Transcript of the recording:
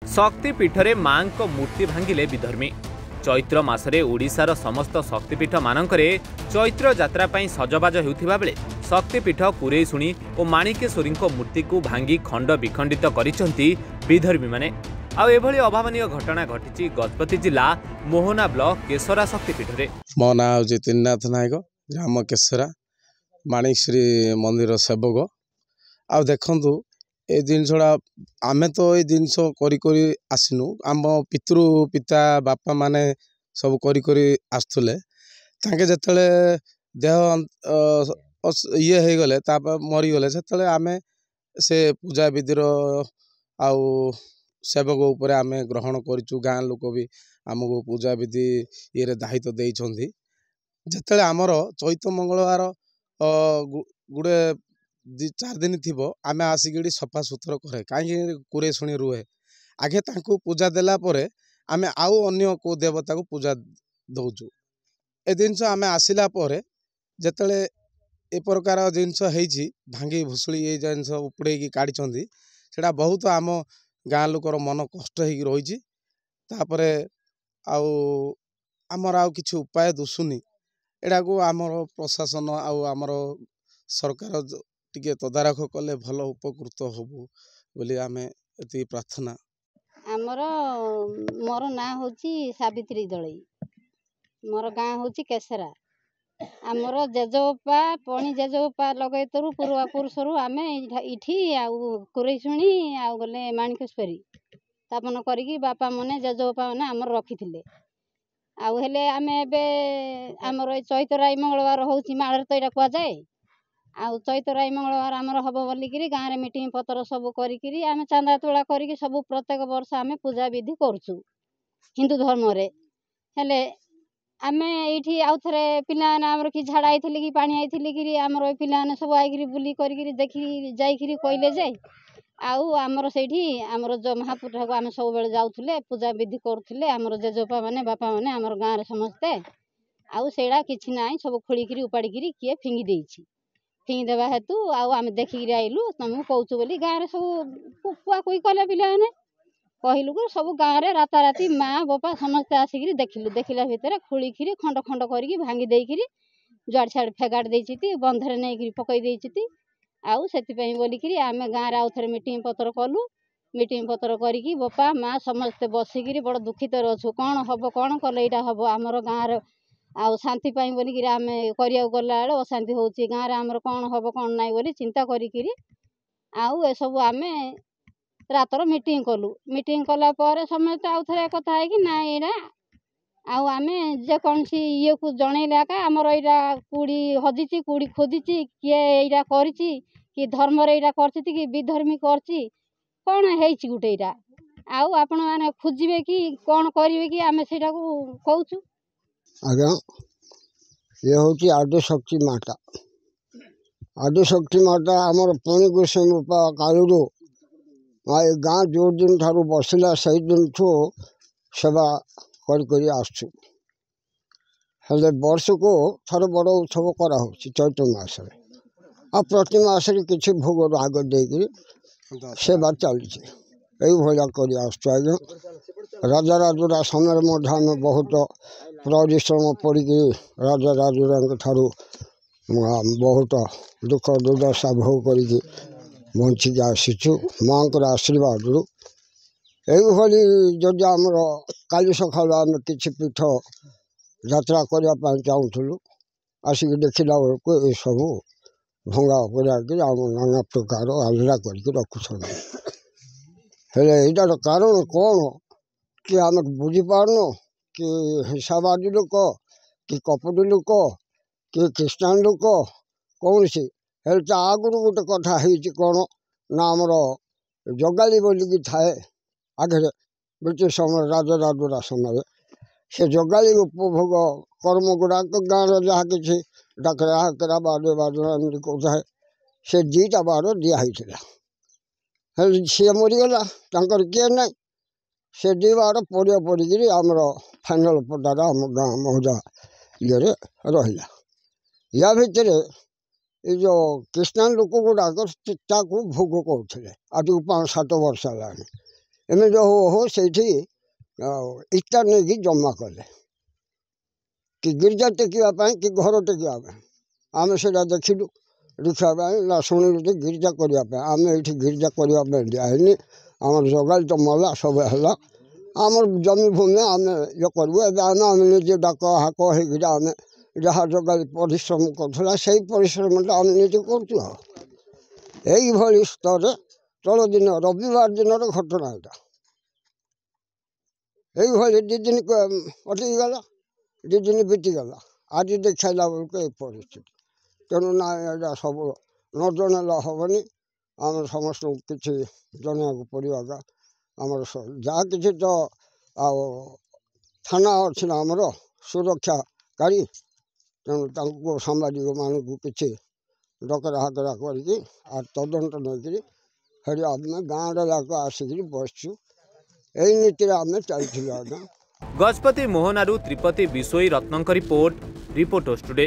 शक्तिपीठरे माँ मूर्ति भांगिले विधर्मी। चैत्र मासरे ओडिशार समस्त शक्तिपीठ मानकरे चैत्र यात्रा पाई सजबाज हेउथिबा बेले शक्तिपीठ कुरेशुणी और माणिकेश्वरी मूर्ति को भांगी खंड विखंडित करिसंती विधर्मी माने। आउ एभली अभावनीय घटना घटिछि गजपति जिला मोहना ब्लॉक केसरा शक्तिपीठरे। मो ना हूँ त्रिनाथ नायक, ग्राम केसरा, माणिकेश्वरी मंदिर सेवक। आ देखु ए जिनसा आमे तो ये जिनस करी आसनु आम पितृ पिता बापा माने सब करी आसुले तांके जतले देह ये हो गले मरीगले से आमे से पूजा विधिर आउ सेवक उपर आमे ग्रहण करूँ। गाँ लोक भी आमको पूजा विधि ये दायित्व देइछंती। जतले आमर चैत मंगलवार गुड़े 2-4 दिन थी आमे आसिक सफा सुतर करे कहीं कुरे शुणी रुहे आगे तांको पूजा देला परे आमे आउ अन्य को देवता को पूजा दौचु। ए जिनस आमे आसिला परे जतले ए प्रकार जिनस हेछि भांगी भुसुड़ी ये जिनस उपड़े की काढ़ी सेटा बहुत आम गाँ लोकर मन कष्ट हो रही। तापरे आउ आमर आउ किछि उपाय दुसुनी एडा को आमर प्रशासन आउ आमर सरकार टिके तदारख कले भल उपकृत होबु बोली आमे एति प्रार्थना। आमर मोर ना होची सावित्री दलई, मोर गाँ होची केसरा। आमर जेजोपा पणी जेजोपा लगैतरु पूर्वा पुरुषरु आमे इठी आउ कुरेशुणी आउ गले माणिकेश्वरी स्थापन करिकी बापा मने जेजोपा मने आमर रखिथिले। आउ हेले आमे एबे आमर चैतराई मंगलवार होची माळर तो एटा कुआ जाए। आउ चैतराई मंगलवार आमर हबो बोलिकिरी गाँ रे मीटिंग पत्र सब करिकिरी आमे चांदा तोला करिकी सब प्रत्येक वर्ष आमे पूजा विधि करछु हिंदू धर्म रे। हेले आमे एठी आउ थरे पिला आमर कि झाड़ा आइथिले कि पानी आइथिले कि आमर पिला सब आइकिरी बुली करिकिरी देखि जाइकिरी कइले जे आउ आमर सेठी आमर जो महापुरुष को आमे सब बेले जाउथुले पूजा विधि करथुले आमर जेजोपा माने बापा माने आमर गाँ रे समस्ते। आउ सेडा किछि नाही सब खोलिकिरी उपाड़िकिरी किए फिंगी देइछि। फिंगी देवा हेतु आउ आमे देखिकिरी आइलु तुमको कहूछु बोली गाँ रे सब कुआ कुई कले पिला माने कहिलु को सब गाँ रे राताराती माँ बापा समस्ते आसिकिरी देखिलु। देखिला भितरे खोलिकिरी खंड खंड करिकी भांगी देइकिरी जुआड़ छाड़ फेगाड़ देइछिति बंधरे नेकिरी पकई देइछिति। आउ सेति पई बोलिकिरी आमे गाँ रे आउ थरे मीटिंग पत्र कलु। मीटिंग पत्र करिकी बापा माँ समस्ते बसिकिरी बड़ दुखित रहछु कोन हबो कोन कले एटा हबो आमर गाँ रे आउ शांति पाई बोलिकिरी आमे करिया गला बेले अशांति होउची गाँ रे आमर कोन हबो कोन नाइ बोली चिंता करिकिरी आउ ए सब आमे रातर मीटिंग कलु। मीटिंग कला पर समस्त आउ थरे कथा है कि ना एडा आउ आमे जे कोनसी ये को जणैला का आमर एडा कुड़ी हजिची कुड़ी खोदिची किए एडा करिची कि धर्म रे एडा करछि कि विधर्मी करछि कोन हेइची गुटे एडा आउ आपण माने खोजिबे कि कोन करिवे कि आमे सेटा को कहूछु। आज्ञा ये होची आदिशक्ति माता। आदिशक्ति माता आमर पणी गोस्वामी कालू गाँ जो दिन ठारू बसला से दिन ठू सेवा करी आसु। हेले वर्ष को थर बड़ उत्सव करा चैत्र मास आ प्रति मास किसी भोग राग देकर सेवा चली यही कर आसु। आज्ञा राजा राजुरा समय आम बहुत परिश्रम पड़ी राजा राजुरा ठारू बहुत दुख दुर्दशा भोग करी बंचिक आसीचु माँ आशीर्वाद यही जदि आमर काली सका आम कि पीठ यात्रा करने चाहूँ आसिक देखला बेलू ये सब भंगा पड़ा आम नाना प्रकार आलरा कर रखुन। यार कारण कौन कि आम बुझीपारन कि हिंसावादी लोक कि कपटी लोक कि ख्रीष्टान लोक कौन सी आगुरी गोटे कथा कौन ना आमर जगाली बोलिकी थाए आगे ब्रिटिश समय राजा राजुरा समय से जगाली उपभोग कर्म गुड़ाक गाँव जहाँ कि डाकरा हाकरा बारे बारे कौए से 2टा बार दिखाई सी मरीगला किए ना से 2 बार पड़िया पड़ी आमर फाइनाल पटार आम गाँ मौजा ये रहा। या भितर ये जो क्रिश्चियन लोक गुड़ाक भोग करुले आज 5-7 वर्ष है एमती हो से इटा नहीं जमा कले कि गिरजा टेकिया कि घर टेकिया आम से देखलु देखा शुणिलु तो गिरजा करने आम ये गिरजा करने दिहनी आम जगाल तो मला सब है आम जमी भूमि आम ये करूँ आम निजे डाक हाक होम जहाँ जगाल परिश्रम करा से परिश्रम आम निजे कर स्तर चल दिन रविवार दिन घटना यहाँ ये 2 दिन अटकीगला 2 दिन बीतीगला आज देखला बेलू परिस्थिति तेणु ना यहाँ सब न जनला हेनी आम समस्त किसी जनवा पड़ा आमर जहाँ कि तो थाना अच्छी ना आमर सुरक्षाकारी तेणु सांबादिक मानू किसी डकरा हाकरा करके तदंत नहीं आम गाँव जाक आसिक बसचु यही नीति आम चलू आज्ञा। गजपति मोहनारू त्रिपति बिशोई रत्नंक रिपोर्टर्स टुडे।